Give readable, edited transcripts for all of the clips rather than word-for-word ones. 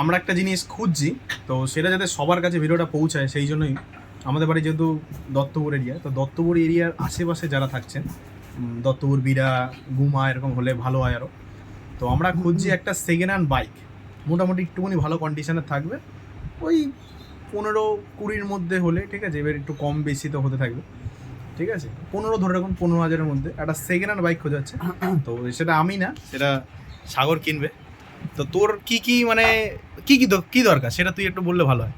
আমরা একটা জিনিস খুঁজছি, তো সেটা যাতে সবার কাছে ভিডিওটা পৌঁছায়, সেই জন্যই আমাদের বাড়ি যেহেতু দত্তপুর এরিয়া, তো দত্তপুর এরিয়ার আশেপাশে যারা থাকছেন, দত্তপুর বিড়া গুমা এরকম হলে ভালো হয় আরও। তো আমরা খুঁজছি একটা সেকেন্ড হ্যান্ড বাইক, মোটামুটি একটুখানি ভালো কন্ডিশনে থাকবে, ওই 15-20-র মধ্যে হলে ঠিক আছে, এবার একটু কম বেশি তো হতে থাকবে, ঠিক আছে 15 ধরে রাখুন, 15,000-এর মধ্যে একটা সেকেন্ড হ্যান্ড বাইক খোঁজা যাচ্ছে। তো সেটা আমি না, সেটা সাগর কিনবে। তো তোর কি কি মানে কি দরকার সেটা তুই একটু বললে ভালো হয়।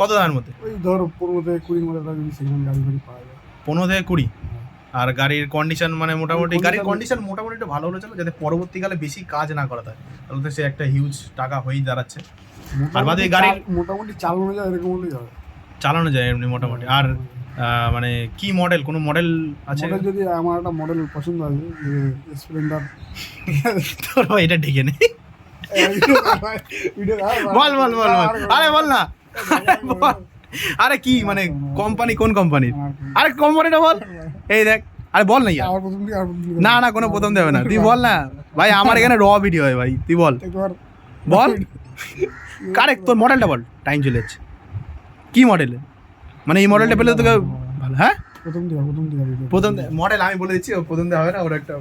কত দামের মধ্যে? ওই ধর 15 থেকে 20 মডেল যদি সেকেন্ড গাড়ি ফাড়ি পাওয়া যায়। 15 থেকে 20। আর গাড়ির কন্ডিশন মানে মোটামুটি, গাড়ির condition- কন্ডিশন মোটামুটি একটু ভালো হলে চলো, যাতে পরবর্তীকালে বেশি কাজ না করা থাকে, তাহলে তো সে একটা হিউজ টাকা হয়েই দাঁড়াচ্ছে। আর বাদে গাড়ির মোটামুটি চালানো যায় এরকম হলেই হবে। চালানো যায় এমনি মোটামুটি। আর মানে কি মডেল, কোনো মডেল আছে? মডেল যদি আমার একটা মডেল পছন্দ আছে স্প্লেন্ডার। তোর ভাই এটা ঢেকে নে, বল বল বল বল, আরে বল না, বল। আরে কি মানে কোম্পানি, কোন কোম্পানির? আরে কোম্পানিটা বল, এই দেখ, আরে বল না ইয়ার। না না, কোনো প্রথম দেবে না, তুই বল না ভাই, আমার এখানে র ভিডিও হয় ভাই, তুই বল বল। কারেক্ট, তোর মডেলটা বল, টাইম চলে যাচ্ছে। কি মডেলে, মানে এই মডেলটা পেলে তোকে ভালো। হ্যাঁ, প্রথম মডেল আমি বলে দিচ্ছি, প্রথম দেওয়া হবে না, ওর একটা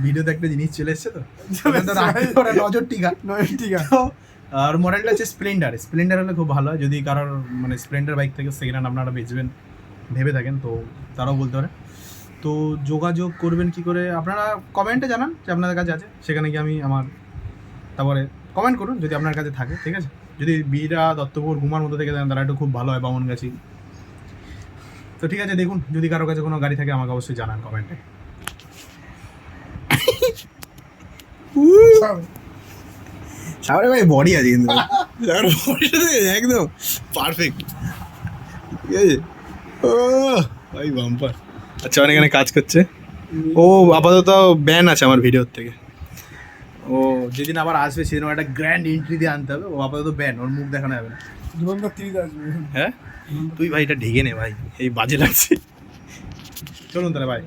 ভিডিওতে একটা জিনিস চলে এসছে, তো ওরা নজর টিকা। আর মডেলটা হচ্ছে স্প্লেন্ডার। স্প্লেন্ডার হলে খুব ভালো হয়, যদি কারোর মানে স্প্লেন্ডার বাইক থেকে সেকেন্ড হ্যান্ড আপনারা বেচবেন ভেবে থাকেন, তো তারাও বলতে পারে। তো যোগাযোগ করবেন কি করে আপনারা, কমেন্টে জানান যে আপনাদের কাছে আছে, সেখানে গিয়ে আমি আমার, তারপরে কমেন্ট করুন যদি আপনার কাছে থাকে, ঠিক আছে। যদি বিড়া দত্তপুর গুমার মধ্যে থেকে দেন তারা একটু খুব ভালো হয়, বামনগাছি। তো ঠিক আছে, দেখুন যদি কারোর কাছে কোনো গাড়ি থাকে আমাকে অবশ্যই জানান কমেন্টে। সামনে ভাই বডি আছে কিন্তু, একদম পারফেক্ট, ঠিক আছে। ও ভাই বাম্পার। আচ্ছা, অনেক এখানে কাজ করছে ও, আপাতত ব্যান আছে আমার ভিডিওর থেকে। ও যেদিন আবার আসবে সেদিন একটা গ্র্যান্ড এন্ট্রি দিয়ে আনতে হবে, ও আপাতত ব্যান, ওর মুখ দেখানো যাবে না। হ্যাঁ তুই ভাই এটা ঢেকে নে ভাই, এই বাজে লাগছে। চলুন তাহলে ভাই।